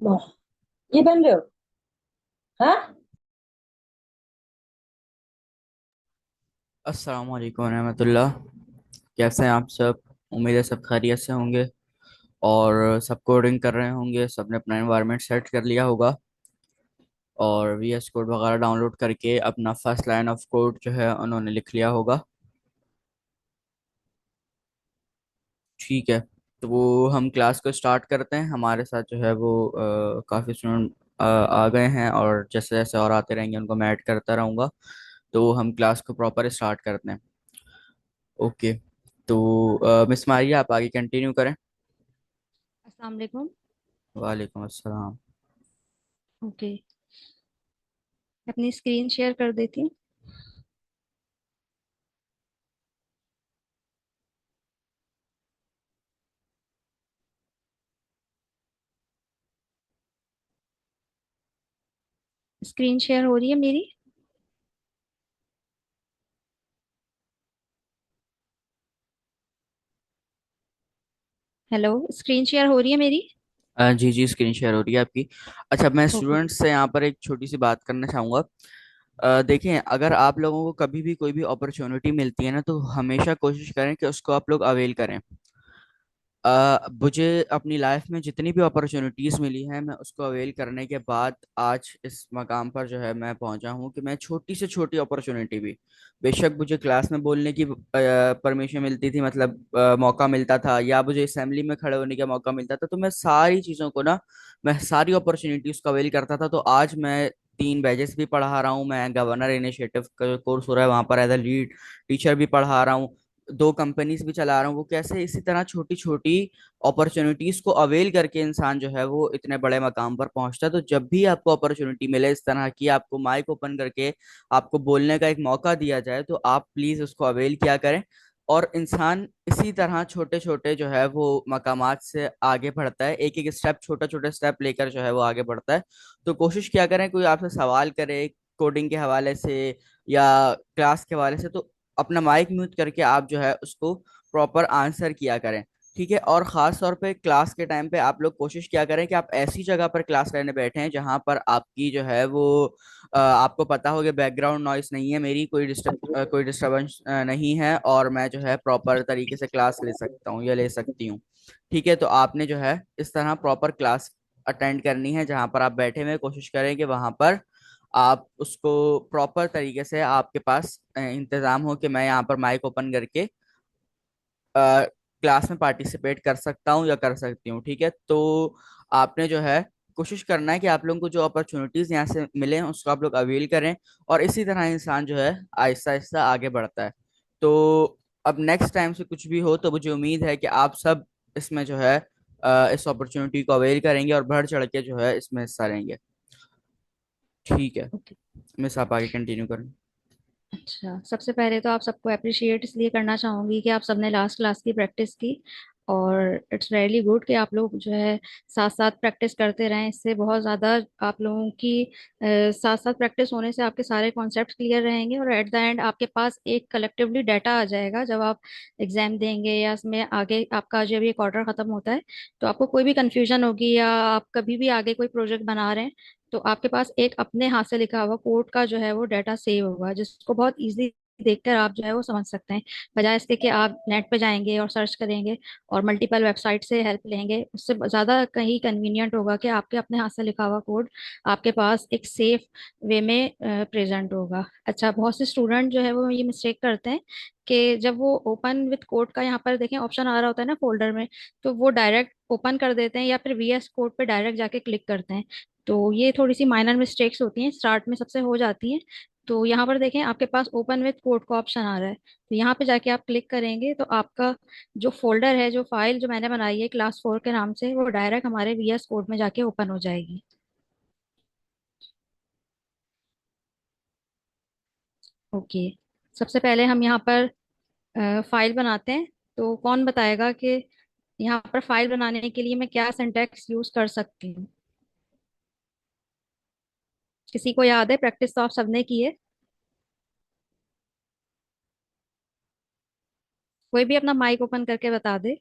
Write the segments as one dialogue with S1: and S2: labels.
S1: वाह, ये बन रहे हो? हाँ।
S2: अस्सलाम वालेकुम रहमतुल्लाह। कैसे हैं आप सब? उम्मीद है सब खैरियत से होंगे और सब कोडिंग कर रहे होंगे। सबने अपना एनवायरनमेंट सेट कर लिया होगा और वीएस कोड वगैरह डाउनलोड करके अपना फर्स्ट लाइन ऑफ कोड जो है उन्होंने लिख लिया होगा। ठीक है, तो वो हम क्लास को स्टार्ट करते हैं। हमारे साथ जो है वो काफ़ी स्टूडेंट आ गए हैं और जैसे जैसे और आते रहेंगे उनको मैं ऐड करता रहूँगा। तो हम क्लास को प्रॉपर स्टार्ट करते हैं। ओके, तो मिस मारिया आप आगे कंटिन्यू करें।
S1: अस्सलाम वालेकुम।
S2: वालेकुम अस्सलाम।
S1: ओके, अपनी स्क्रीन शेयर कर देती हूँ। स्क्रीन शेयर हो रही है मेरी? हेलो, स्क्रीन शेयर हो रही है मेरी?
S2: जी जी, स्क्रीन शेयर हो रही है आपकी। अच्छा, मैं
S1: ओके।
S2: स्टूडेंट्स से यहाँ पर एक छोटी सी बात करना चाहूँगा। देखें, अगर आप लोगों को कभी भी कोई भी अपॉर्चुनिटी मिलती है ना, तो हमेशा कोशिश करें कि उसको आप लोग अवेल करें। मुझे अपनी लाइफ में जितनी भी अपॉर्चुनिटीज़ मिली हैं, मैं उसको अवेल करने के बाद आज इस मकाम पर जो है मैं पहुंचा हूं कि मैं छोटी से छोटी अपॉर्चुनिटी भी, बेशक मुझे क्लास में बोलने की परमिशन मिलती थी, मतलब मौका मिलता था, या मुझे असेंबली में खड़े होने का मौका मिलता था, तो मैं सारी चीज़ों को ना, मैं सारी अपॉर्चुनिटीज़ को अवेल करता था। तो आज मैं 3 बैचेस भी पढ़ा रहा हूँ, मैं गवर्नर इनिशिएटिव का कोर्स हो रहा है वहाँ पर एज अ लीड टीचर भी पढ़ा रहा हूँ, 2 कंपनीज भी चला रहा हूँ। वो कैसे, इसी तरह छोटी छोटी अपॉर्चुनिटीज को अवेल करके इंसान जो है वो इतने बड़े मकाम पर पहुंचता है। तो जब भी आपको अपॉर्चुनिटी मिले इस तरह की, आपको माइक ओपन करके आपको बोलने का एक मौका दिया जाए, तो आप प्लीज उसको अवेल किया करें। और इंसान इसी तरह छोटे छोटे जो है वो मकामात से आगे बढ़ता है, एक एक स्टेप, छोटा छोटा स्टेप लेकर जो है वो आगे बढ़ता है। तो कोशिश क्या करें, कोई आपसे सवाल करे कोडिंग के हवाले से या क्लास के हवाले से, तो अपना माइक म्यूट करके आप जो है उसको प्रॉपर आंसर किया करें। ठीक है, और खास तौर पे क्लास के टाइम पे आप लोग कोशिश क्या करें कि आप ऐसी जगह पर क्लास लेने बैठे हैं जहां पर आपकी जो है वो आपको पता हो कि बैकग्राउंड नॉइस नहीं है, मेरी कोई डिस्टरबेंस नहीं है, और मैं जो है प्रॉपर तरीके से क्लास ले सकता हूँ या ले सकती हूँ। ठीक है, तो आपने जो है इस तरह प्रॉपर क्लास अटेंड करनी है। जहां पर आप बैठे हुए, कोशिश करें कि वहां पर आप उसको प्रॉपर तरीके से, आपके पास इंतजाम हो कि मैं यहाँ पर माइक ओपन करके क्लास में पार्टिसिपेट कर सकता हूँ या कर सकती हूँ। ठीक है, तो आपने जो है कोशिश करना है कि आप लोगों को जो अपॉर्चुनिटीज यहाँ से मिले हैं उसको आप लोग अवेल करें, और इसी तरह इंसान जो है आहिस्ता आहिस्ता आगे बढ़ता है। तो अब नेक्स्ट टाइम से कुछ भी हो तो मुझे उम्मीद है कि आप सब इसमें जो है इस अपॉर्चुनिटी को अवेल करेंगे और बढ़ चढ़ के जो है इसमें हिस्सा लेंगे। ठीक है,
S1: ओके।
S2: मिस आप आगे कंटिन्यू करें।
S1: अच्छा, सबसे पहले तो आप सबको अप्रिशिएट इसलिए करना चाहूंगी कि आप सबने लास्ट क्लास की प्रैक्टिस की। और इट्स वेरी गुड कि आप लोग जो है साथ साथ प्रैक्टिस करते रहें। इससे बहुत ज़्यादा आप लोगों की साथ साथ प्रैक्टिस होने से आपके सारे कॉन्सेप्ट क्लियर रहेंगे और एट द एंड आपके पास एक कलेक्टिवली डाटा आ जाएगा जब आप एग्जाम देंगे या इसमें आगे आपका जब ये क्वार्टर खत्म होता है। तो आपको कोई भी कंफ्यूजन होगी या आप कभी भी आगे कोई प्रोजेक्ट बना रहे हैं तो आपके पास एक अपने हाथ से लिखा हुआ कोड का जो है वो डाटा सेव होगा जिसको बहुत इजीली देखकर आप जो है वो समझ सकते हैं। बजाय इसके कि आप नेट पे जाएंगे और सर्च करेंगे और मल्टीपल वेबसाइट से हेल्प लेंगे, उससे ज्यादा कहीं कन्वीनियंट होगा कि आपके अपने हाथ से लिखा हुआ कोड आपके पास एक सेफ वे में प्रेजेंट होगा। अच्छा, बहुत से स्टूडेंट जो है वो ये मिस्टेक करते हैं कि जब वो ओपन विथ कोड का यहाँ पर देखें ऑप्शन आ रहा होता है ना फोल्डर में, तो वो डायरेक्ट ओपन कर देते हैं या फिर वीएस कोड पे डायरेक्ट जाके क्लिक करते हैं। तो ये थोड़ी सी माइनर मिस्टेक्स होती हैं, स्टार्ट में सबसे हो जाती हैं। तो यहाँ पर देखें आपके पास ओपन विथ कोड का ऑप्शन आ रहा है, तो यहाँ पे जाके आप क्लिक करेंगे तो आपका जो फोल्डर है, जो फाइल जो मैंने बनाई है क्लास 4 के नाम से, वो डायरेक्ट हमारे वीएस कोड में जाके ओपन हो जाएगी। ओके, सबसे पहले हम यहाँ पर फाइल बनाते हैं। तो कौन बताएगा कि यहाँ पर फाइल बनाने के लिए मैं क्या सिंटैक्स यूज कर सकती हूँ? किसी को याद है? प्रैक्टिस तो आप सबने की है। कोई भी अपना माइक ओपन करके बता दे।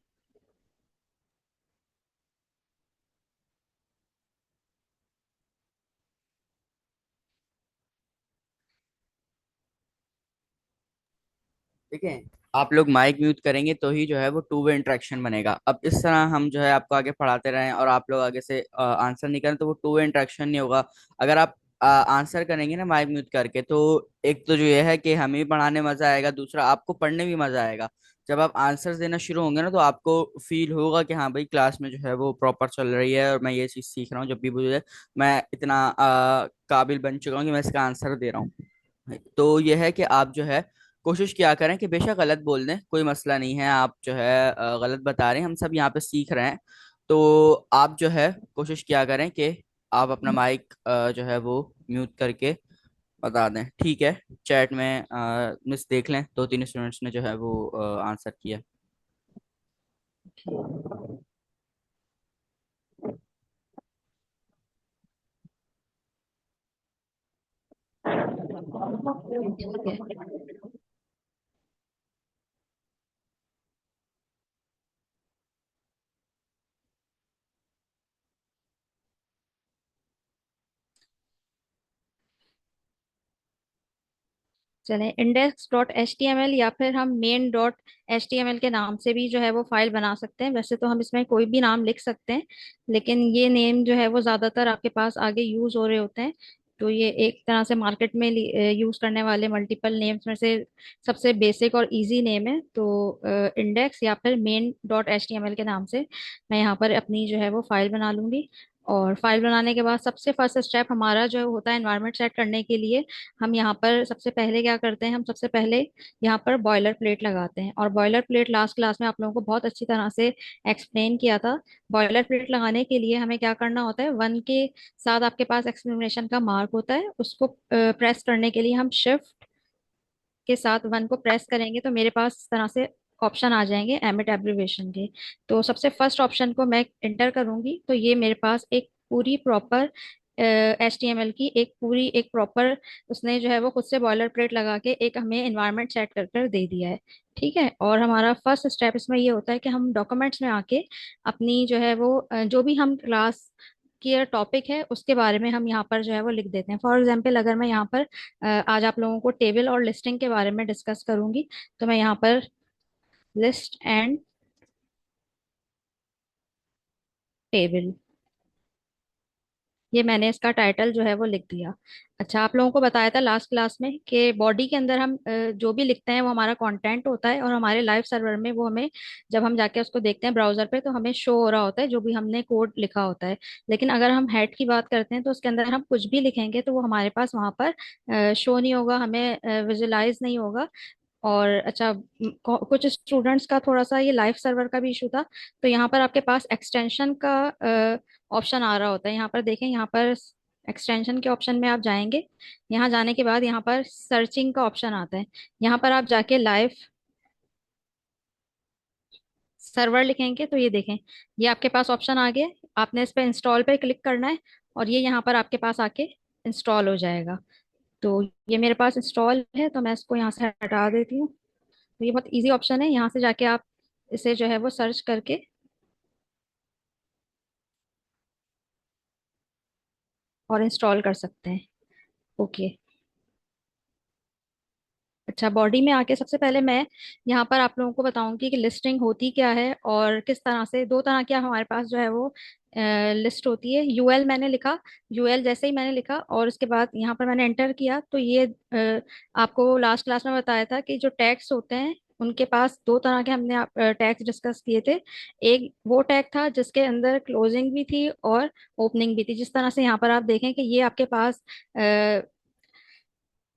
S2: देखिए, आप लोग माइक म्यूट करेंगे तो ही जो है वो टू वे इंटरेक्शन बनेगा। अब इस तरह हम जो है आपको आगे पढ़ाते रहें और आप लोग आगे से आंसर नहीं करें तो वो टू वे इंटरेक्शन नहीं होगा। अगर आप आंसर करेंगे ना माइक म्यूट करके, तो एक तो जो ये है कि हमें भी पढ़ाने में मजा आएगा, दूसरा आपको पढ़ने में मजा आएगा। जब आप आंसर्स देना शुरू होंगे ना तो आपको फील होगा कि हाँ भाई, क्लास में जो है वो प्रॉपर चल रही है और मैं ये चीज सीख रहा हूँ। जब भी मुझे मैं इतना काबिल बन चुका हूँ कि मैं इसका आंसर दे रहा हूँ। तो यह है कि आप जो है कोशिश किया करें कि बेशक गलत बोल दें, कोई मसला नहीं है। आप जो है गलत बता रहे हैं, हम सब यहाँ पे सीख रहे हैं। तो आप जो है कोशिश किया करें कि आप अपना माइक जो है वो म्यूट करके बता दें, ठीक है। चैट में मिस देख लें, दो तीन स्टूडेंट्स ने जो है वो आंसर किया।
S1: ठीक है। चलें, index.html या फिर हम main.html के नाम से भी जो है वो फाइल बना सकते हैं। वैसे तो हम इसमें कोई भी नाम लिख सकते हैं, लेकिन ये नेम जो है वो ज्यादातर आपके पास आगे यूज हो रहे होते हैं। तो ये एक तरह से मार्केट में यूज करने वाले मल्टीपल नेम्स में से सबसे बेसिक और इजी नेम है। तो इंडेक्स या फिर main.html के नाम से मैं यहाँ पर अपनी जो है वो फाइल बना लूंगी। और फाइल बनाने के बाद सबसे फर्स्ट स्टेप हमारा जो होता है एनवायरनमेंट सेट करने के लिए, हम यहाँ पर सबसे पहले क्या करते हैं, हम सबसे पहले यहाँ पर बॉयलर प्लेट लगाते हैं। और बॉयलर प्लेट लास्ट क्लास में आप लोगों को बहुत अच्छी तरह से एक्सप्लेन किया था। बॉयलर प्लेट लगाने के लिए हमें क्या करना होता है, वन के साथ आपके पास एक्सक्लेमेशन का मार्क होता है, उसको प्रेस करने के लिए हम शिफ्ट के साथ वन को प्रेस करेंगे तो मेरे पास इस तरह से ऑप्शन आ जाएंगे एमिट एब्रिविएशन के। तो सबसे फर्स्ट ऑप्शन को मैं इंटर करूंगी तो ये मेरे पास एक पूरी प्रॉपर HTML की एक प्रॉपर, उसने जो है वो खुद से बॉयलर प्लेट लगा के एक हमें एनवायरनमेंट सेट कर कर दे दिया है। ठीक है। और हमारा फर्स्ट स्टेप इसमें ये होता है कि हम डॉक्यूमेंट्स में आके अपनी जो है वो जो भी हम क्लास की टॉपिक है उसके बारे में हम यहाँ पर जो है वो लिख देते हैं। फॉर एग्जाम्पल, अगर मैं यहाँ पर आज आप लोगों को टेबल और लिस्टिंग के बारे में डिस्कस करूंगी, तो मैं यहाँ पर लिस्ट एंड टेबल, ये मैंने इसका टाइटल जो है वो लिख दिया। अच्छा, आप लोगों को बताया था लास्ट क्लास में कि बॉडी के अंदर हम जो भी लिखते हैं वो हमारा कंटेंट होता है, और हमारे लाइव सर्वर में वो हमें, जब हम जाके उसको देखते हैं ब्राउजर पे, तो हमें शो हो रहा होता है जो भी हमने कोड लिखा होता है। लेकिन अगर हम हेड की बात करते हैं तो उसके अंदर हम कुछ भी लिखेंगे तो वो हमारे पास वहां पर शो नहीं होगा, हमें विजुलाइज नहीं होगा। और अच्छा, कुछ स्टूडेंट्स का थोड़ा सा ये लाइव सर्वर का भी इशू था। तो यहाँ पर आपके पास एक्सटेंशन का ऑप्शन आ रहा होता है। यहाँ पर देखें, यहाँ पर एक्सटेंशन के ऑप्शन में आप जाएंगे। यहाँ जाने के बाद यहाँ पर सर्चिंग का ऑप्शन आता है। यहाँ पर आप जाके लाइव सर्वर लिखेंगे तो ये देखें, ये आपके पास ऑप्शन आ गया है। आपने इस पे इंस्टॉल पे क्लिक करना है और ये यहाँ पर आपके पास आके इंस्टॉल हो जाएगा। तो ये मेरे पास इंस्टॉल है तो मैं इसको यहाँ से हटा देती हूँ। तो ये बहुत इजी ऑप्शन है, यहाँ से जाके आप इसे जो है वो सर्च करके और इंस्टॉल कर सकते हैं। ओके। अच्छा, बॉडी में आके सबसे पहले मैं यहाँ पर आप लोगों को बताऊंगी कि लिस्टिंग होती क्या है और किस तरह से, दो तरह की हमारे पास जो है वो लिस्ट होती है। यूएल मैंने लिखा, यूएल जैसे ही मैंने लिखा और उसके बाद यहाँ पर मैंने एंटर किया तो ये आपको लास्ट क्लास में बताया था कि जो टैग्स होते हैं उनके पास दो तरह के हमने टैग्स डिस्कस किए थे। एक वो टैग था जिसके अंदर क्लोजिंग भी थी और ओपनिंग भी थी। जिस तरह से यहाँ पर आप देखें कि ये आपके पास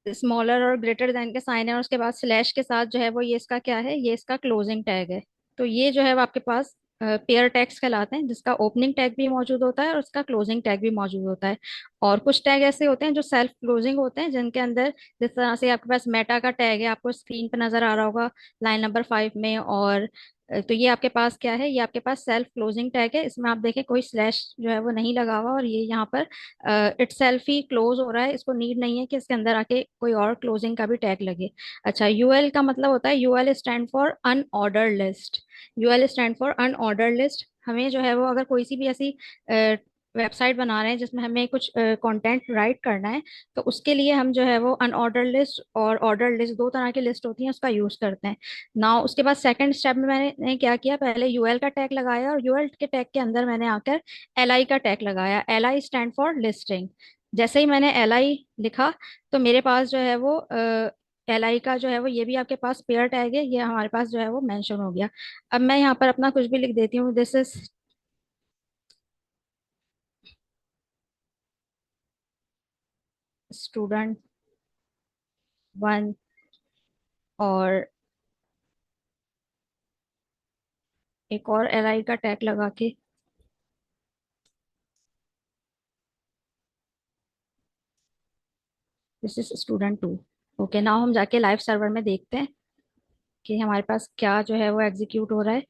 S1: स्मॉलर और ग्रेटर देन के साइन है और उसके बाद स्लैश के साथ जो है वो ये इसका क्या है, ये इसका क्लोजिंग टैग है। तो ये जो है वो आपके पास पेयर टैग्स कहलाते हैं, जिसका ओपनिंग टैग भी मौजूद होता है और उसका क्लोजिंग टैग भी मौजूद होता है। और कुछ टैग ऐसे होते हैं जो सेल्फ क्लोजिंग होते हैं, जिनके अंदर जिस तरह से आपके पास मेटा का टैग है, आपको स्क्रीन पे नजर आ रहा होगा लाइन नंबर 5 में। और तो ये आपके पास क्या है, ये आपके पास सेल्फ क्लोजिंग टैग है। इसमें आप देखें कोई स्लैश जो है वो नहीं लगा हुआ और ये यहाँ पर इटसेल्फ ही क्लोज हो रहा है। इसको नीड नहीं है कि इसके अंदर आके कोई और क्लोजिंग का भी टैग लगे। अच्छा, यूएल का मतलब होता है, UL stand for unorder list. UL stand for unorder list. हमें जो है वो अगर कोई सी भी ऐसी वेबसाइट बना रहे हैं जिसमें हमें कुछ कंटेंट राइट करना है, तो उसके लिए हम जो है वो अनऑर्डर लिस्ट और ऑर्डर लिस्ट, दो तरह की लिस्ट होती है, उसका यूज करते हैं ना। उसके बाद सेकंड स्टेप में मैंने क्या किया, पहले यूएल का टैग लगाया, और यूएल के टैग के अंदर मैंने आकर एलआई का टैग लगाया। LI stand for listing. जैसे ही मैंने एलआई लिखा, तो मेरे पास जो है वो एलआई का जो है वो, ये भी आपके पास पेयर टैग है, ये हमारे पास जो है वो मेंशन हो गया। अब मैं यहाँ पर अपना कुछ भी लिख देती हूँ, दिस इज स्टूडेंट वन, और एक और एलआई का टैग लगा के this is student two. Okay, now हम जाके लाइव सर्वर में देखते हैं कि हमारे पास क्या जो है वो एग्जीक्यूट हो रहा है।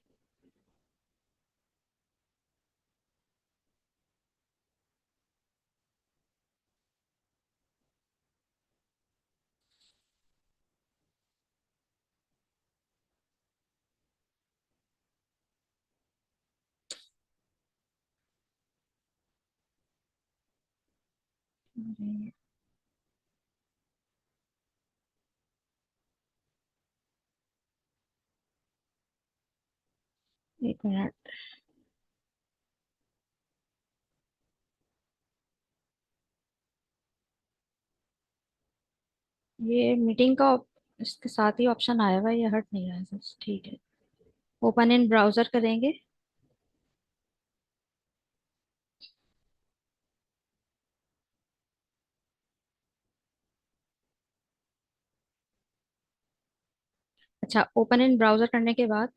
S1: अरे, एक मिनट। ये मीटिंग का इसके साथ ही ऑप्शन आया हुआ है, ये हट नहीं रहा है बस, ठीक है। ओपन इन ब्राउजर करेंगे। अच्छा, ओपन इन ब्राउजर करने के बाद,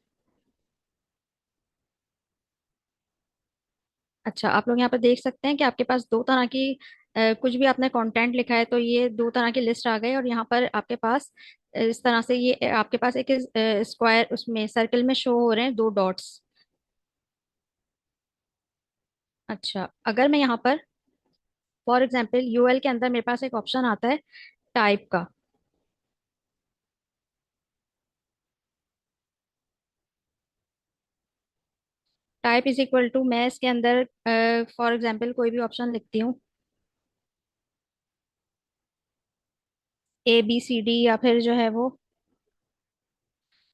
S1: अच्छा आप लोग यहाँ पर देख सकते हैं कि आपके पास दो तरह की कुछ भी आपने कंटेंट लिखा है तो ये दो तरह की लिस्ट आ गई, और यहाँ पर आपके पास इस तरह से ये आपके पास एक स्क्वायर, उसमें सर्कल में शो हो रहे हैं दो डॉट्स। अच्छा, अगर मैं यहाँ पर फॉर एग्जाम्पल यूएल के अंदर मेरे पास एक ऑप्शन आता है टाइप का। टाइप इज इक्वल टू, मैं इसके अंदर फॉर एग्जाम्पल कोई भी ऑप्शन लिखती हूँ, ABCD, या फिर जो है वो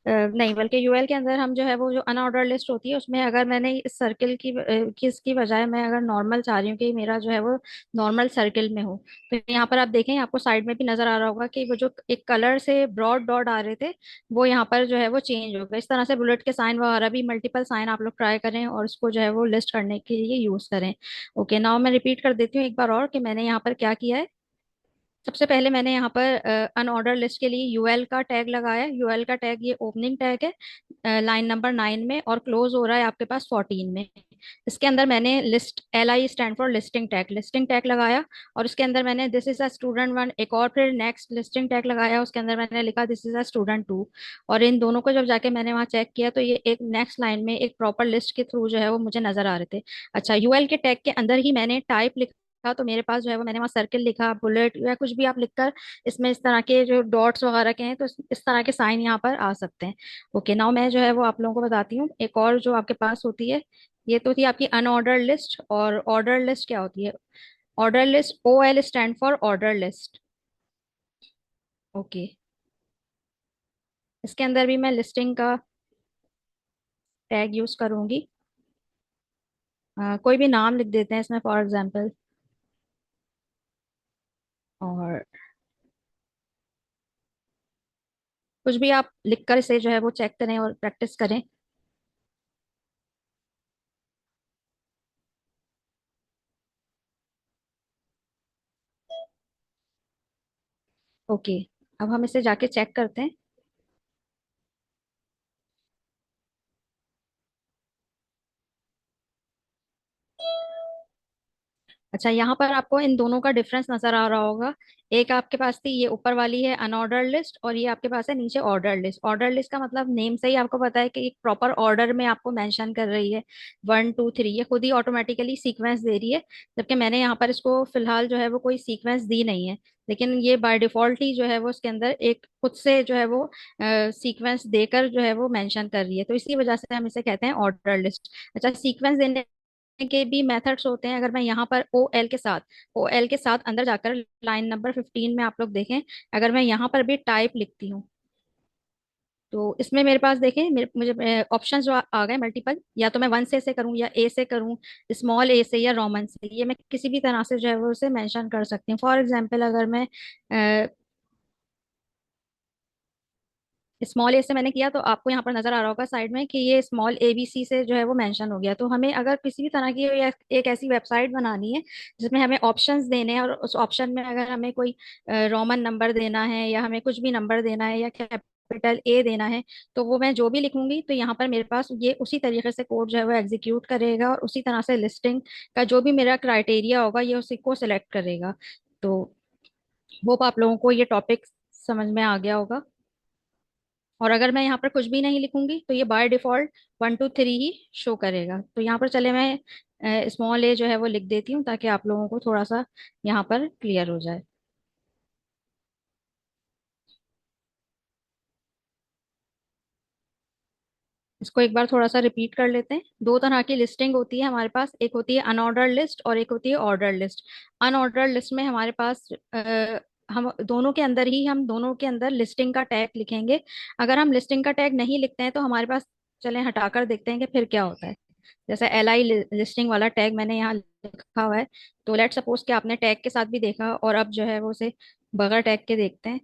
S1: नहीं, बल्कि यूएल के अंदर हम जो है वो जो अनऑर्डर लिस्ट होती है उसमें अगर मैंने इस सर्किल की किसकी बजाय मैं अगर नॉर्मल चाह रही हूँ कि मेरा जो है वो नॉर्मल सर्किल में हो, तो यहाँ पर आप देखें, आपको साइड में भी नजर आ रहा होगा कि वो जो एक कलर से ब्रॉड डॉट आ रहे थे, वो यहाँ पर जो है वो चेंज हो गए। इस तरह से बुलेट के साइन वगैरह भी, मल्टीपल साइन आप लोग ट्राई करें और उसको जो है वो लिस्ट करने के लिए यूज करें। ओके, नाउ मैं रिपीट कर देती हूँ एक बार और कि मैंने यहाँ पर क्या किया है। सबसे पहले मैंने यहाँ पर अनऑर्डर लिस्ट के लिए यूएल का टैग लगाया। यूएल का टैग ये ओपनिंग टैग है लाइन नंबर 9 में, और क्लोज हो रहा है आपके पास 14 में। इसके अंदर मैंने list, LI stand for listing tag, listing tag लगाया, और उसके अंदर मैंने this is a student one, एक और फिर नेक्स्ट लिस्टिंग टैग लगाया, उसके अंदर मैंने लिखा this is a student two. और इन दोनों को जब जाके मैंने वहाँ चेक किया तो ये एक नेक्स्ट लाइन में एक प्रॉपर लिस्ट के थ्रू जो है वो मुझे नजर आ रहे थे। अच्छा, यूएल के टैग के अंदर ही मैंने टाइप लिखा, तो मेरे पास जो है वो मैंने वहाँ सर्किल लिखा, बुलेट या कुछ भी आप लिखकर इसमें इस तरह के जो डॉट्स वगैरह के हैं, तो इस तरह के साइन यहाँ पर आ सकते हैं। ओके, नाउ मैं जो है वो आप लोगों को बताती हूँ एक और जो आपके पास होती है। ये तो थी आपकी अनऑर्डर लिस्ट, और ऑर्डर लिस्ट क्या होती है। Order list, OL stand for order list. Okay, इसके अंदर भी मैं लिस्टिंग का टैग यूज करूंगी। कोई भी नाम लिख देते हैं इसमें, फॉर एग्जांपल, और कुछ भी आप लिखकर इसे जो है वो चेक करें और प्रैक्टिस करें। ओके, अब हम इसे जाके चेक करते हैं। अच्छा, यहाँ पर आपको इन दोनों का डिफरेंस नजर आ रहा होगा। एक आपके पास थी, ये ऊपर वाली है अनऑर्डर लिस्ट, और ये आपके पास है नीचे ऑर्डर लिस्ट। ऑर्डर लिस्ट का मतलब नेम से ही आपको पता है कि एक प्रॉपर ऑर्डर में आपको मेंशन कर रही है, 1 2 3, ये खुद ही ऑटोमेटिकली सीक्वेंस दे रही है। जबकि मैंने यहाँ पर इसको फिलहाल जो है वो कोई सीक्वेंस दी नहीं है, लेकिन ये बाय डिफॉल्ट ही जो है वो उसके अंदर एक खुद से जो है वो सीक्वेंस देकर जो है वो मेंशन कर रही है, तो इसी वजह से हम इसे कहते हैं ऑर्डर लिस्ट। अच्छा, सीक्वेंस देने के भी मेथड्स होते हैं। अगर मैं यहाँ पर ओ एल के साथ अंदर जाकर लाइन नंबर 15 में आप लोग देखें, अगर मैं यहाँ पर भी टाइप लिखती हूँ, तो इसमें मेरे पास देखें, मुझे ऑप्शन जो आ गए मल्टीपल, या तो मैं वन से करूँ या ए से करूँ, स्मॉल ए से या रोमन से, ये मैं किसी भी तरह से जो है वो उसे मेंशन कर सकती हूँ। फॉर एग्जांपल अगर मैं स्मॉल ए से मैंने किया, तो आपको यहाँ पर नजर आ रहा होगा साइड में कि ये स्मॉल ए बी सी से जो है वो मेंशन हो गया। तो हमें अगर किसी भी तरह की एक ऐसी वेबसाइट बनानी है जिसमें हमें ऑप्शंस देने हैं, और उस ऑप्शन में अगर हमें कोई रोमन नंबर देना है या हमें कुछ भी नंबर देना है या कैपिटल ए देना है, तो वो मैं जो भी लिखूंगी तो यहाँ पर मेरे पास ये उसी तरीके से कोड जो है वो एग्जीक्यूट करेगा, और उसी तरह से लिस्टिंग का जो भी मेरा क्राइटेरिया होगा ये उसी को सिलेक्ट करेगा। तो होप आप लोगों को ये टॉपिक समझ में आ गया होगा। और अगर मैं यहाँ पर कुछ भी नहीं लिखूंगी तो ये बाय डिफॉल्ट 1 2 3 ही शो करेगा। तो यहाँ पर चले मैं स्मॉल ए जो है वो लिख देती हूँ ताकि आप लोगों को थोड़ा सा यहाँ पर क्लियर हो जाए। इसको एक बार थोड़ा सा रिपीट कर लेते हैं। दो तरह की लिस्टिंग होती है हमारे पास, एक होती है अनऑर्डर्ड लिस्ट और एक होती है ऑर्डर्ड लिस्ट। अनऑर्डर्ड लिस्ट में हमारे पास हम दोनों के अंदर लिस्टिंग का टैग लिखेंगे। अगर हम लिस्टिंग का टैग नहीं लिखते हैं तो हमारे पास, चलें हटाकर देखते हैं कि फिर क्या होता है। जैसे LI लिस्टिंग वाला टैग मैंने यहाँ लिखा हुआ है, तो लेट सपोज कि आपने टैग के साथ भी देखा और अब जो है वो उसे बगैर टैग के देखते हैं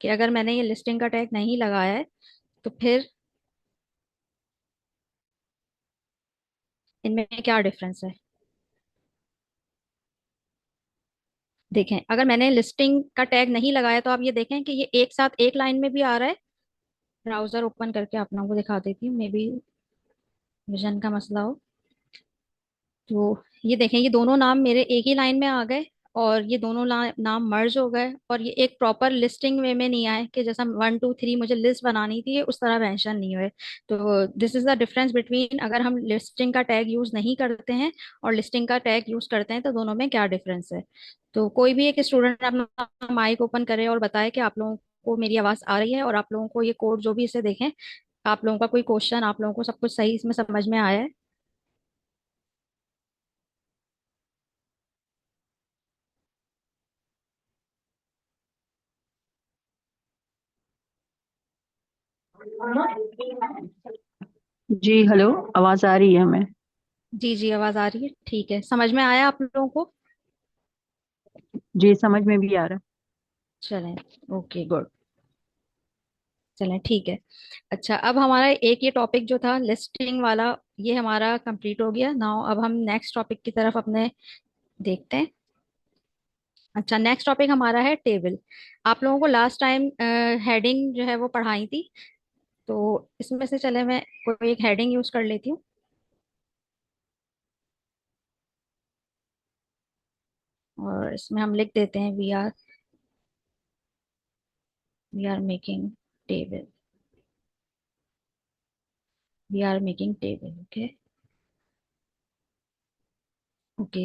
S1: कि अगर मैंने ये लिस्टिंग का टैग नहीं लगाया है तो फिर इनमें क्या डिफरेंस है। देखें, अगर मैंने लिस्टिंग का टैग नहीं लगाया तो आप ये देखें कि ये एक साथ एक लाइन में भी आ रहा है। ब्राउजर ओपन करके आप लोगों को दिखा देती हूँ, मे बी विजन का मसला हो। तो ये देखें, ये दोनों नाम मेरे एक ही लाइन में आ गए, और ये दोनों नाम मर्ज हो गए, और ये एक प्रॉपर लिस्टिंग वे में नहीं आए कि जैसा 1 2 3 मुझे लिस्ट बनानी थी, ये उस तरह मेंशन नहीं हुए। तो this is the difference between अगर हम लिस्टिंग का टैग यूज नहीं करते हैं और लिस्टिंग का टैग यूज करते हैं, तो दोनों में क्या डिफरेंस है। तो कोई भी एक स्टूडेंट अपना माइक ओपन करे और बताए कि आप लोगों को मेरी आवाज आ रही है, और आप लोगों को ये कोड जो भी इसे देखें, आप लोगों का कोई क्वेश्चन, आप लोगों को सब कुछ सही इसमें समझ में आया है।
S3: जी हेलो। आवाज आ रही है हमें?
S1: जी जी, आवाज आ रही है, ठीक है, समझ में आया आप लोगों को।
S3: जी समझ में भी आ रहा
S1: चलें, ओके गुड। चलें, ठीक है। अच्छा, अब हमारा एक ये टॉपिक जो था लिस्टिंग वाला, ये हमारा कंप्लीट हो गया। नाउ अब हम नेक्स्ट टॉपिक की तरफ अपने देखते हैं। अच्छा, नेक्स्ट टॉपिक हमारा है टेबल। आप लोगों को लास्ट टाइम हेडिंग जो है वो पढ़ाई थी, तो इसमें से चले मैं कोई एक हेडिंग यूज कर लेती हूँ, और इसमें हम लिख देते हैं we are making table. We are making table, okay. Okay.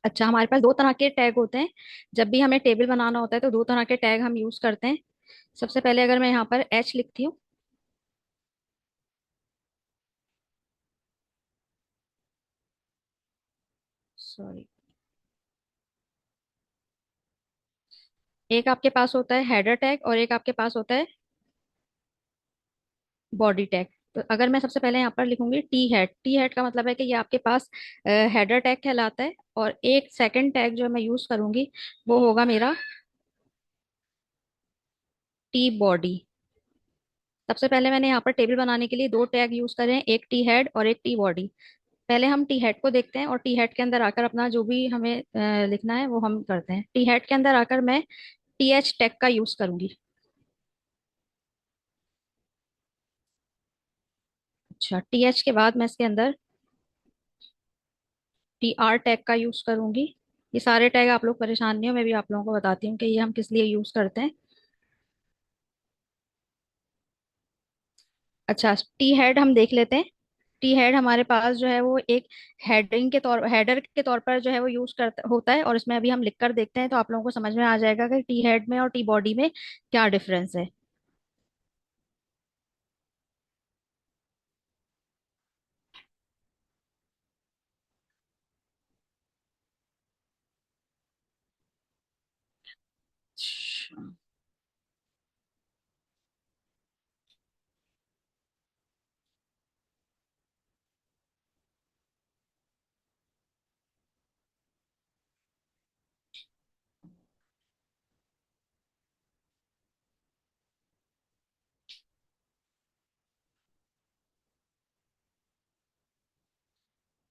S1: अच्छा, हमारे पास दो तरह के टैग होते हैं। जब भी हमें टेबल बनाना होता है तो दो तरह के टैग हम यूज करते हैं। सबसे पहले अगर मैं यहाँ पर H लिखती हूँ, सॉरी, एक आपके पास होता है हेडर टैग और एक आपके पास होता है बॉडी टैग। तो अगर मैं सबसे पहले यहाँ पर लिखूंगी टी हेड का मतलब है कि ये आपके पास हेडर टैग कहलाता है, और एक सेकंड टैग जो मैं यूज करूंगी वो होगा मेरा टी बॉडी। सबसे पहले मैंने यहाँ पर टेबल बनाने के लिए दो टैग यूज करे हैं, एक टी हेड और एक टी बॉडी। पहले हम टी हेड को देखते हैं, और टी हेड के अंदर आकर अपना जो भी हमें लिखना है वो हम करते हैं। टी हेड के अंदर आकर मैं TH टैग का यूज करूंगी। अच्छा, TH के बाद मैं इसके अंदर TR टैग का यूज करूंगी। ये सारे टैग आप लोग परेशान नहीं हो, मैं भी आप लोगों को बताती हूँ कि ये हम किस लिए यूज करते हैं। अच्छा, टी हेड हम देख लेते हैं। टी हेड हमारे पास जो है वो एक हेडर के तौर पर जो है वो यूज करता होता है, और इसमें अभी हम लिख कर देखते हैं तो आप लोगों को समझ में आ जाएगा कि टी हेड में और टी बॉडी में क्या डिफरेंस है।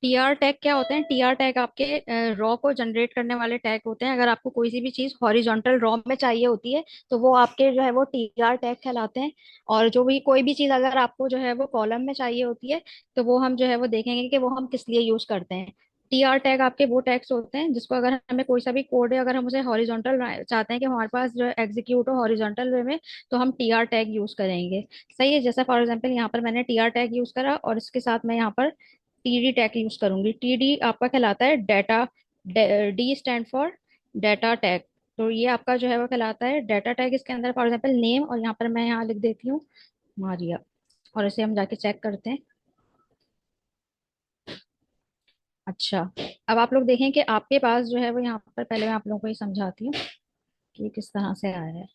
S1: टीआर टैग क्या होते हैं? टीआर टैग आपके रॉ को जनरेट करने वाले टैग होते हैं। अगर आपको कोई सी भी चीज हॉरिजॉन्टल रॉ में चाहिए होती है तो वो आपके जो है वो टीआर टैग कहलाते हैं। और जो भी कोई भी चीज अगर आपको जो है वो कॉलम में चाहिए होती है तो वो हम जो है वो देखेंगे कि वो हम किस लिए यूज करते हैं। टीआर टैग आपके वो टैग्स होते हैं जिसको अगर हमें कोई सा भी कोड है, अगर हम उसे हॉरिजॉन्टल चाहते हैं कि हमारे पास जो एग्जीक्यूट हो हॉरिजॉन्टल वे में, तो हम टीआर टैग यूज करेंगे। सही है। जैसा फॉर एग्जांपल यहाँ पर मैंने टीआर टैग यूज करा और इसके साथ मैं यहाँ पर टीडी टैग यूज करूंगी। टीडी आपका कहलाता है data. D stand for data tag. तो ये आपका जो है वो कहलाता है डाटा टैग। इसके अंदर फॉर एग्जांपल नेम, और यहाँ पर मैं यहाँ लिख देती हूँ मारिया। और इसे हम जाके चेक करते हैं। अच्छा, अब आप लोग देखें कि आपके पास जो है वो यहाँ पर, पहले मैं आप लोगों को ये समझाती हूँ कि किस तरह से आया है।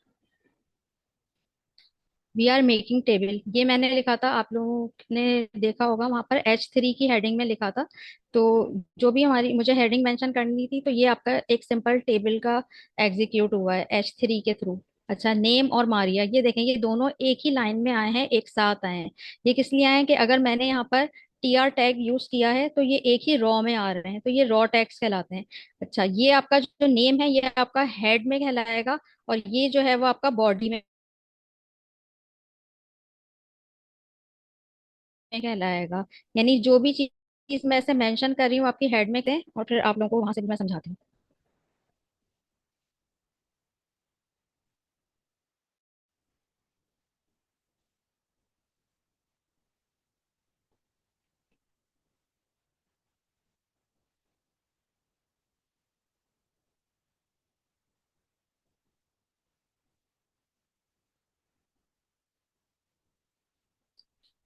S1: वी आर मेकिंग टेबल, ये मैंने लिखा था, आप लोगों ने देखा होगा वहां पर H3 की हेडिंग में लिखा था। तो जो भी हमारी मुझे हेडिंग मेंशन करनी थी, तो ये आपका एक सिंपल टेबल का एग्जीक्यूट हुआ है H3 के थ्रू। अच्छा, नेम और मारिया, ये देखें ये दोनों एक ही लाइन में आए हैं, एक साथ आए हैं। ये किस लिए आए हैं कि अगर मैंने यहाँ पर टीआर टैग यूज किया है तो ये एक ही रॉ में आ रहे हैं, तो ये रॉ टैग्स कहलाते हैं। अच्छा, ये आपका जो नेम है ये आपका हेड में कहलाएगा, और ये जो है वो आपका बॉडी में कहलाएगा। यानी जो भी चीज मैं ऐसे मेंशन कर रही हूँ आपकी हेड में थे, और फिर आप लोगों को वहां से भी मैं समझाती हूँ।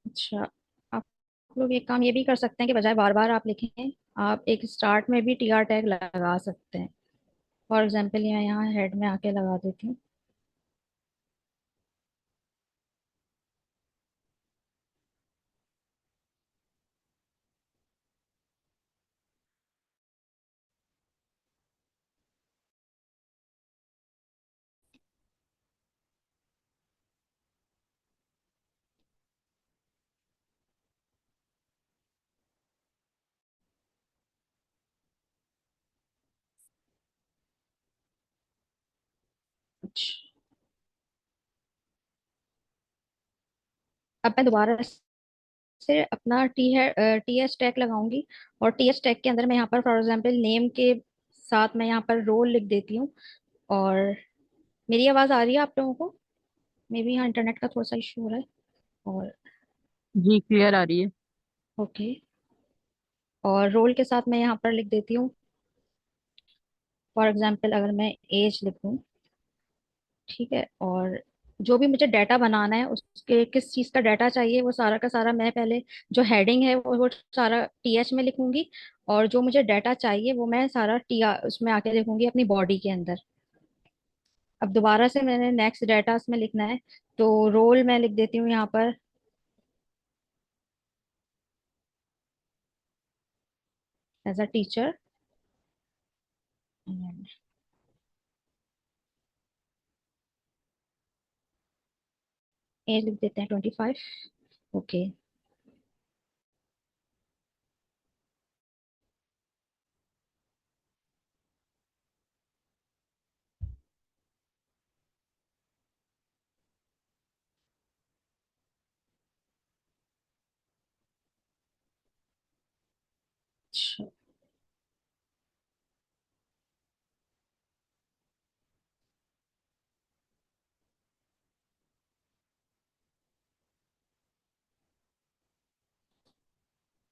S1: अच्छा, आप लोग एक काम ये भी कर सकते हैं कि बजाय बार बार आप लिखें, आप एक स्टार्ट में भी टीआर टैग लगा सकते हैं। फॉर एग्जाम्पल मैं यहाँ हेड में आके लगा देती हूँ। अच्छा, अब मैं दोबारा से अपना टी एस टैग लगाऊंगी। और टी एस टैग के अंदर मैं यहाँ पर फॉर एग्जाम्पल नेम के साथ मैं यहाँ पर रोल लिख देती हूँ। और मेरी आवाज आ रही है आप लोगों को? मे बी यहाँ इंटरनेट का थोड़ा सा इशू हो रहा है। और
S3: जी क्लियर आ रही है।
S1: ओके, और रोल के साथ मैं यहाँ पर लिख देती हूँ। फॉर एग्जाम्पल अगर मैं एज लिख दूँ, ठीक है। और जो भी मुझे डाटा बनाना है, उसके किस चीज़ का डाटा चाहिए, वो सारा का सारा मैं पहले जो हेडिंग है वो सारा टीएच में लिखूंगी। और जो मुझे डाटा चाहिए वो मैं सारा टी उसमें आके लिखूंगी अपनी बॉडी के अंदर। अब दोबारा से मैंने नेक्स्ट डाटा उसमें लिखना है, तो रोल मैं लिख देती हूँ यहाँ पर एज अ टीचर। एज लिख देते हैं 25। ओके।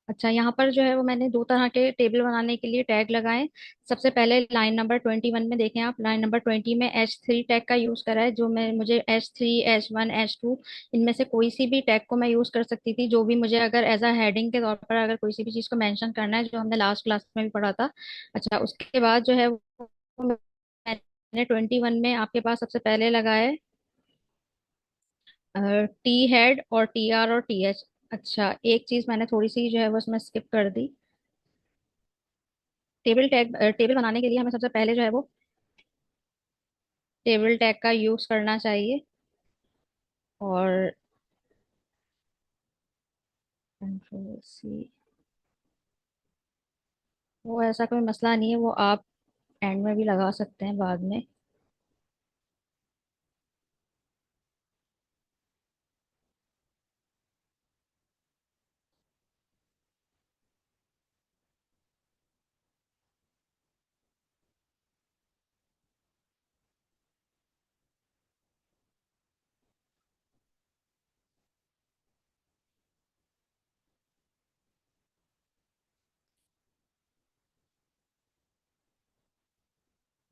S1: अच्छा, यहाँ पर जो है वो मैंने दो तरह के टेबल बनाने के लिए टैग लगाए। सबसे पहले लाइन नंबर 21 में देखें आप, लाइन नंबर 20 में H3 टैग का यूज करा है। जो मैं मुझे H3, H1, H2, इनमें से कोई सी भी टैग को मैं यूज कर सकती थी, जो भी मुझे अगर एज अ हेडिंग के तौर पर अगर कोई सी भी चीज को मेंशन करना है, जो हमने लास्ट क्लास में भी पढ़ा था। अच्छा, उसके बाद जो है वो मैंने 21 में आपके पास सबसे पहले लगाए टी हेड और टी आर और टी एच। अच्छा, एक चीज मैंने थोड़ी सी जो है वो उसमें स्किप कर दी। टेबल बनाने के लिए हमें सबसे पहले जो है वो टेबल टैग का यूज करना चाहिए। और कंट्रोल सी, वो ऐसा कोई मसला नहीं है, वो आप एंड में भी लगा सकते हैं बाद में।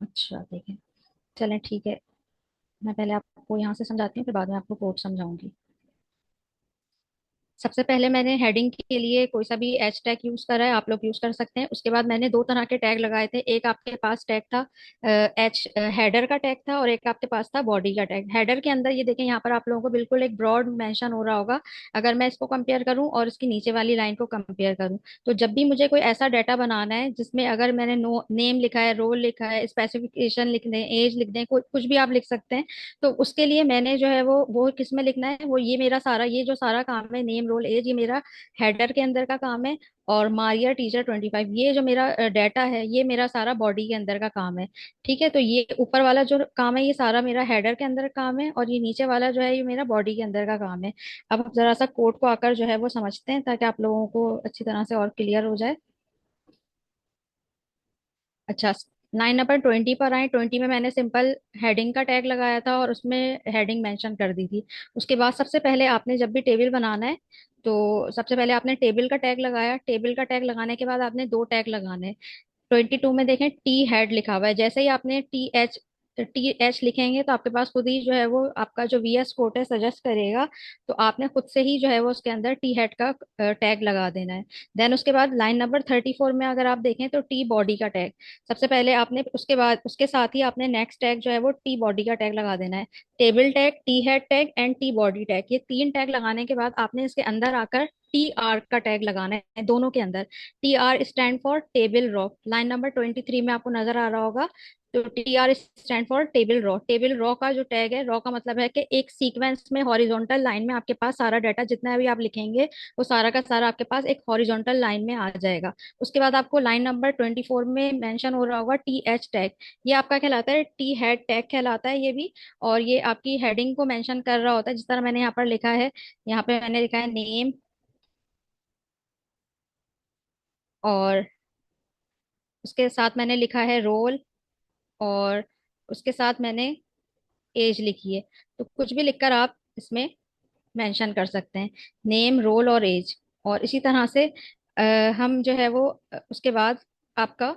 S1: अच्छा देखें, चलें ठीक है। मैं पहले आपको यहाँ से समझाती हूँ, फिर बाद में आपको कोड समझाऊंगी। सबसे पहले मैंने हेडिंग के लिए कोई सा भी एच टैग यूज करा है, आप लोग यूज कर सकते हैं। उसके बाद मैंने दो तरह के टैग लगाए थे। एक आपके पास टैग था एच हेडर का टैग था, और एक आपके पास था बॉडी का टैग। हेडर के अंदर ये देखें, यहाँ पर आप लोगों को बिल्कुल एक ब्रॉड मेंशन हो रहा होगा। अगर मैं इसको कंपेयर करूं और इसकी नीचे वाली लाइन को कंपेयर करूं, तो जब भी मुझे कोई ऐसा डाटा बनाना है जिसमें अगर मैंने नो नेम लिखा है, रोल लिखा है, स्पेसिफिकेशन लिख दें, एज लिख दें, कोई कुछ भी आप लिख सकते हैं। तो उसके लिए मैंने जो है वो किस में लिखना है, वो ये मेरा सारा, ये जो सारा काम है, नेम रोल एज, ये मेरा हेडर के अंदर का काम है। और मारिया टीचर 25, ये जो मेरा डाटा है, ये मेरा सारा बॉडी के अंदर का काम है। ठीक है, तो ये ऊपर वाला जो काम है, ये सारा मेरा हेडर के अंदर काम है, और ये नीचे वाला जो है, ये मेरा बॉडी के अंदर का काम है। अब आप जरा सा कोड को आकर जो है वो समझते हैं, ताकि आप लोगों को अच्छी तरह से और क्लियर हो जाए। अच्छा, लाइन नंबर 20 पर आए। 20 में मैंने सिंपल हेडिंग का टैग लगाया था, और उसमें हेडिंग मेंशन कर दी थी। उसके बाद सबसे पहले आपने जब भी टेबल बनाना है, तो सबसे पहले आपने टेबल का टैग लगाया। टेबल का टैग लगाने के बाद आपने दो टैग लगाने हैं। 22 में देखें, टी हेड लिखा हुआ है। जैसे ही आपने टी एच लिखेंगे, तो आपके पास खुद ही जो है वो आपका जो वीएस कोड है सजेस्ट करेगा। तो आपने खुद से ही जो है वो उसके अंदर टी हेड का टैग लगा देना है। देन उसके बाद लाइन नंबर 34 में अगर आप देखें, तो टी बॉडी का टैग सबसे पहले आपने, उसके बाद उसके साथ ही आपने नेक्स्ट टैग जो है वो टी बॉडी का टैग लगा देना है। Table tag, T head tag and T body tag, ये तीन टैग लगाने के बाद आपने इसके अंदर आकर टी आर का टैग लगाना है दोनों के अंदर। T R stand for table raw. Line number 23 में आपको नजर आ रहा होगा। तो T R stand for table raw. Table raw का जो टैग है, रॉ का मतलब है कि एक सीक्वेंस में हॉरिजॉन्टल लाइन में आपके पास सारा डाटा जितना भी आप लिखेंगे, वो सारा का सारा आपके पास एक हॉरिजॉन्टल लाइन में आ जाएगा। उसके बाद आपको लाइन नंबर 24 में मेंशन हो रहा होगा टी एच टैग। ये आपका कहलाता है टी हेड टैग कहलाता है ये भी। और ये आपकी हेडिंग को मेंशन कर रहा होता है, जिस तरह मैंने यहाँ पर लिखा है। यहाँ पे मैंने लिखा है नेम, और उसके साथ मैंने लिखा है रोल, और उसके साथ मैंने एज लिखी है। तो कुछ भी लिखकर आप इसमें मेंशन कर सकते हैं, नेम, रोल और एज। और इसी तरह से हम जो है वो उसके बाद आपका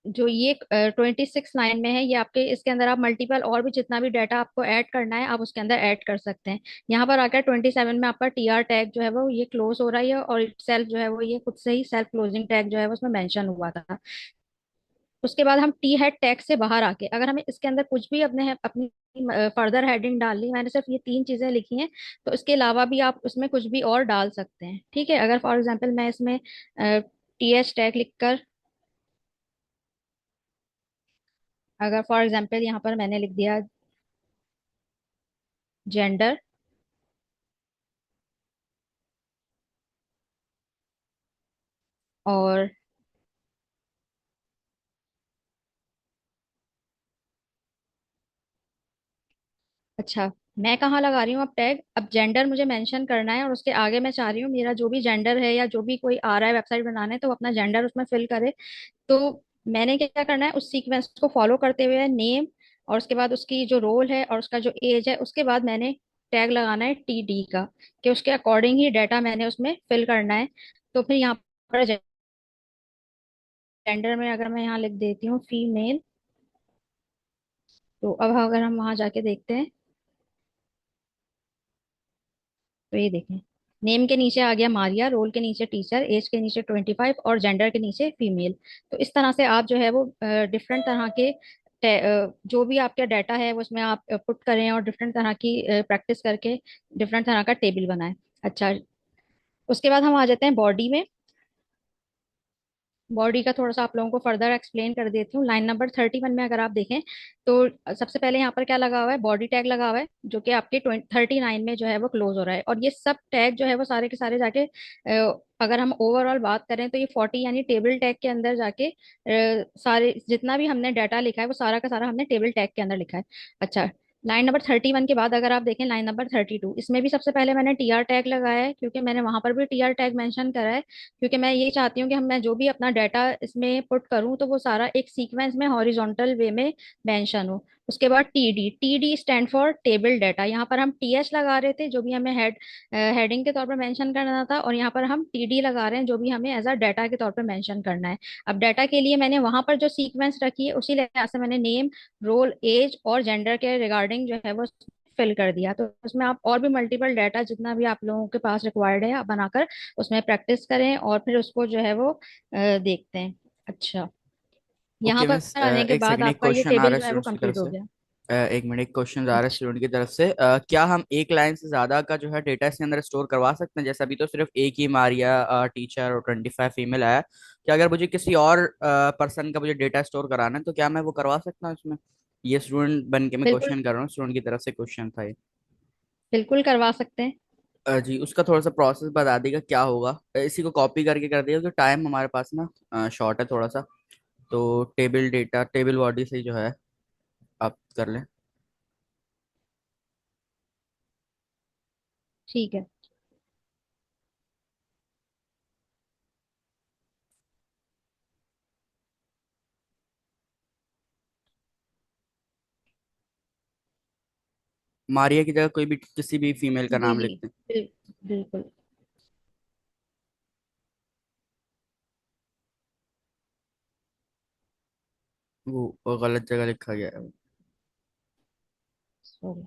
S1: जो ये 26 लाइन में है, ये आपके इसके अंदर आप मल्टीपल और भी जितना भी डाटा आपको ऐड करना है, आप उसके अंदर ऐड कर सकते हैं। यहाँ पर आकर 27 में आपका टी आर टैग जो है वो ये क्लोज हो रहा है, और इट सेल्फ जो है वो ये खुद से ही सेल्फ क्लोजिंग टैग जो है वो उसमें मेंशन हुआ था। उसके बाद हम टी हेड टैग से बाहर आके अगर हमें इसके अंदर कुछ भी अपनी फर्दर हेडिंग डालनी, मैंने सिर्फ ये तीन चीजें लिखी हैं। तो इसके अलावा भी आप उसमें कुछ भी और डाल सकते हैं। ठीक है, अगर फॉर एग्जांपल मैं इसमें टी एच टैग लिखकर, अगर फॉर एग्जांपल यहाँ पर मैंने लिख दिया जेंडर, और अच्छा, मैं कहाँ लगा रही हूँ अब टैग, अब जेंडर मुझे मेंशन करना है, और उसके आगे मैं चाह रही हूँ मेरा जो भी जेंडर है, या जो भी कोई आ रहा है वेबसाइट बनाने, तो वो अपना जेंडर उसमें फिल करे। तो मैंने क्या करना है, उस सीक्वेंस को फॉलो करते हुए नेम, और उसके बाद उसकी जो रोल है और उसका जो एज है, उसके बाद मैंने टैग लगाना है टी डी का, कि उसके अकॉर्डिंग ही डाटा मैंने उसमें फिल करना है। तो फिर यहाँ पर जेंडर में अगर मैं यहाँ लिख देती हूँ फीमेल, तो अब अगर हम वहां जाके देखते हैं, तो ये देखें, नेम के नीचे आ गया मारिया, रोल के नीचे टीचर, एज के नीचे 25, और जेंडर के नीचे फीमेल। तो इस तरह से आप जो है वो डिफरेंट तरह के जो भी आपका डाटा है वो उसमें आप पुट करें, और डिफरेंट तरह की प्रैक्टिस करके डिफरेंट तरह का टेबल बनाएं। अच्छा, उसके बाद हम आ जाते हैं बॉडी में। बॉडी का थोड़ा सा आप लोगों को फर्दर एक्सप्लेन कर देती हूँ। लाइन नंबर 31 में अगर आप देखें तो सबसे पहले यहाँ पर क्या लगा हुआ है, बॉडी टैग लगा हुआ है, जो कि आपके 39 में जो है वो क्लोज हो रहा है। और ये सब टैग जो है वो सारे के सारे जाके अगर हम ओवरऑल बात करें तो ये 40 यानी टेबल टैग के अंदर जाके सारे जितना भी हमने डाटा लिखा है वो सारा का सारा हमने टेबल टैग के अंदर लिखा है। अच्छा, लाइन नंबर 31 के बाद अगर आप देखें लाइन नंबर 32, इसमें भी सबसे पहले मैंने टीआर टैग लगाया है, क्योंकि मैंने वहां पर भी टीआर टैग मेंशन करा है, क्योंकि मैं ये चाहती हूँ कि हम मैं जो भी अपना डाटा इसमें पुट करूँ तो वो सारा एक सीक्वेंस में हॉरिजॉन्टल वे में मेंशन हो। उसके बाद TD, TD stand for table data. यहाँ पर हम टीएच लगा रहे थे जो भी हमें हेडिंग के तौर पर मेंशन करना था, और यहाँ पर हम टीडी लगा रहे हैं जो भी हमें एज अ डाटा के तौर पर मेंशन करना है। अब डाटा के लिए मैंने वहां पर जो सीक्वेंस रखी है उसी लिहाज से मैंने नेम, रोल, एज और जेंडर के रिगार्डिंग जो है वो फिल कर दिया। तो उसमें आप और भी मल्टीपल डाटा जितना भी आप लोगों के पास रिक्वायर्ड है आप बनाकर उसमें प्रैक्टिस करें और फिर उसको जो है वो देखते हैं। अच्छा, यहाँ
S2: ओके मिस,
S1: पर आने के
S2: एक
S1: बाद
S2: सेकंड, एक
S1: आपका ये
S2: क्वेश्चन आ रहा
S1: टेबल
S2: है
S1: जो है वो
S2: स्टूडेंट्स की तरफ
S1: कंप्लीट हो
S2: से।
S1: गया।
S2: एक मिनट, एक क्वेश्चन आ रहा है
S1: अच्छा,
S2: स्टूडेंट की तरफ से। क्या हम एक लाइन से ज्यादा का जो है डेटा इसके अंदर स्टोर करवा सकते हैं? जैसे अभी तो सिर्फ एक ही मारिया टीचर और 25 फीमेल आया। क्या अगर मुझे किसी और पर्सन का मुझे डेटा स्टोर कराना है तो क्या मैं वो करवा सकता हूँ इसमें? ये स्टूडेंट बन के मैं
S1: बिल्कुल
S2: क्वेश्चन कर रहा हूँ, स्टूडेंट की तरफ से क्वेश्चन था ये।
S1: बिल्कुल करवा सकते हैं।
S2: जी, उसका थोड़ा सा प्रोसेस बता देगा क्या होगा। इसी को कॉपी करके कर दिया क्योंकि टाइम हमारे पास ना शॉर्ट है थोड़ा सा। तो टेबल डेटा, टेबल बॉडी से ही जो है आप कर लें।
S1: ठीक है।
S2: मारिया की जगह कोई भी किसी भी फीमेल का
S1: जी
S2: नाम
S1: जी,
S2: लिखते हैं।
S1: बिल्कुल।
S2: वो गलत जगह लिखा गया है।
S1: सॉरी।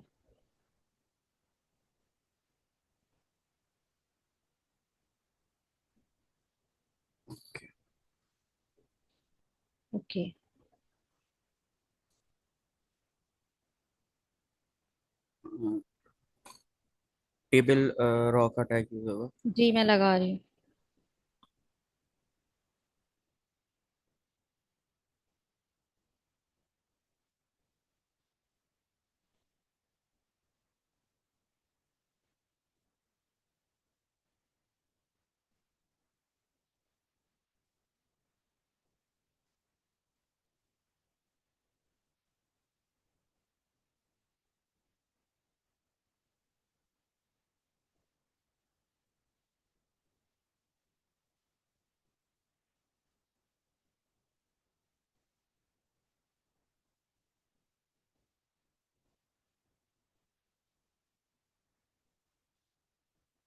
S1: ओके।
S2: टेबल रॉ का टैग यूज होगा।
S1: जी मैं लगा रही हूँ।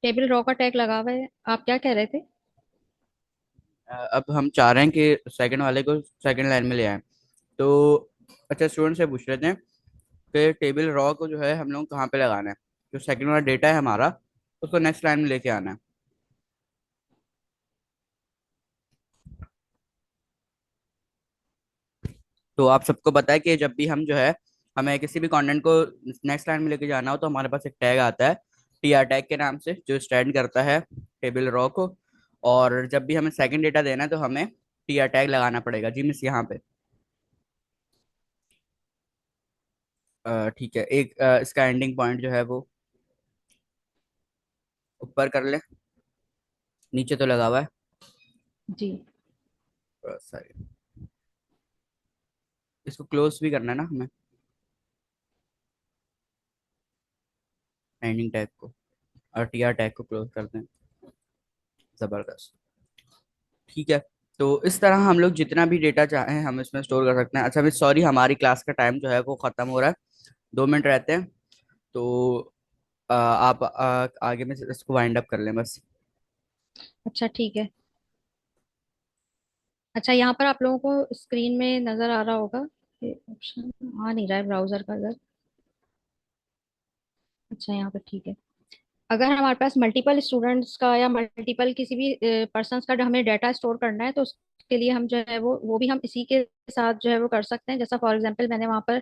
S1: टेबल रॉ का टैग लगा हुआ है, आप क्या कह रहे थे?
S2: अब हम चाह रहे हैं कि सेकंड वाले को सेकंड लाइन में ले आए। तो अच्छा, स्टूडेंट से पूछ रहे थे कि टेबल रॉ को जो है हम लोग कहाँ पे लगाना है। जो सेकंड वाला डेटा है हमारा उसको नेक्स्ट लाइन में लेके आना है। तो आप सबको पता है कि जब भी हम जो है हमें किसी भी कंटेंट को नेक्स्ट लाइन में लेके जाना हो तो हमारे पास एक टैग आता है टीआर टैग के नाम से, जो स्टैंड करता है टेबल रॉ को। और जब भी हमें सेकंड डेटा देना है तो हमें टीआर टैग लगाना पड़ेगा जी मिस यहाँ पे। ठीक है, एक इसका एंडिंग पॉइंट जो है वो ऊपर कर ले। नीचे तो लगा हुआ है।
S1: जी
S2: सॉरी, इसको क्लोज भी करना है ना हमें, एंडिंग टैग को। और टीआर टैग को क्लोज कर दें। जबरदस्त। ठीक है। तो इस तरह हम लोग जितना भी डेटा चाहें हम इसमें स्टोर कर सकते हैं। अच्छा मिस सॉरी, हमारी क्लास का टाइम जो है वो खत्म हो रहा है। 2 मिनट रहते हैं। तो आप आगे में इसको वाइंड अप कर लें बस।
S1: अच्छा, ठीक है। अच्छा, यहाँ पर आप लोगों को स्क्रीन में नजर आ रहा होगा, ये ऑप्शन आ नहीं रहा है ब्राउजर का इधर। अच्छा, यहाँ पर ठीक है। अगर हमारे पास मल्टीपल स्टूडेंट्स का या मल्टीपल किसी भी पर्सन्स का जो हमें डाटा स्टोर करना है तो उसके लिए हम जो है वो भी हम इसी के साथ जो है वो कर सकते हैं। जैसा फॉर एग्जांपल मैंने वहाँ पर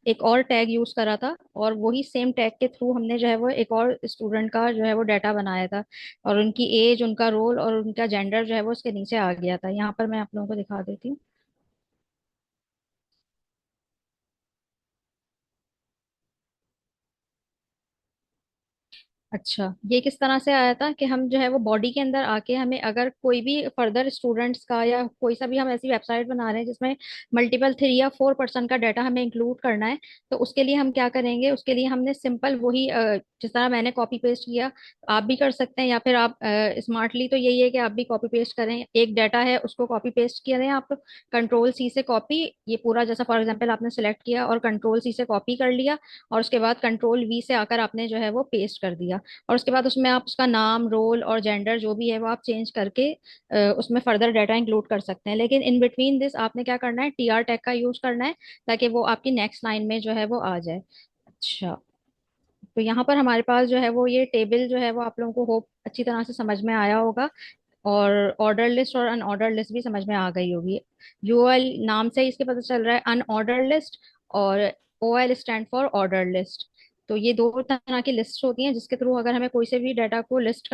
S1: एक और टैग यूज करा था, और वही सेम टैग के थ्रू हमने जो है वो एक और स्टूडेंट का जो है वो डाटा बनाया था, और उनकी एज, उनका रोल और उनका जेंडर जो है वो उसके नीचे आ गया था। यहाँ पर मैं आप लोगों को दिखा देती हूँ। अच्छा, ये किस तरह से आया था कि हम जो है वो बॉडी के अंदर आके, हमें अगर कोई भी फर्दर स्टूडेंट्स का या कोई सा भी हम ऐसी वेबसाइट बना रहे हैं जिसमें मल्टीपल 3 या 4 पर्सन का डाटा हमें इंक्लूड करना है, तो उसके लिए हम क्या करेंगे, उसके लिए हमने सिंपल वही जिस तरह मैंने कॉपी पेस्ट किया, आप भी कर सकते हैं, या फिर आप स्मार्टली तो यही है कि आप भी कॉपी पेस्ट करें। एक डाटा है उसको कॉपी पेस्ट करें आप, कंट्रोल C से कॉपी, ये पूरा जैसा फॉर एग्जाम्पल आपने सेलेक्ट किया और कंट्रोल C से कॉपी कर लिया, और उसके बाद कंट्रोल V से आकर आपने जो है वो पेस्ट कर दिया, और उसके बाद उसमें आप उसका नाम, रोल और जेंडर जो भी है वो आप चेंज करके उसमें फर्दर डाटा इंक्लूड कर सकते हैं। लेकिन इन बिटवीन दिस आपने क्या करना है, TR टैग का यूज करना है, ताकि वो आपकी नेक्स्ट लाइन में जो है वो आ जाए। अच्छा, तो यहाँ पर हमारे पास जो है वो ये टेबल जो है वो आप लोगों को होप अच्छी तरह से समझ में आया होगा, और ऑर्डर लिस्ट और अनऑर्डर लिस्ट भी समझ में आ गई होगी। UL नाम से ही इसके पता चल रहा है अनऑर्डर लिस्ट, और OL stand for order list. तो ये दो तरह की लिस्ट होती हैं जिसके थ्रू अगर हमें कोई से भी डाटा को लिस्ट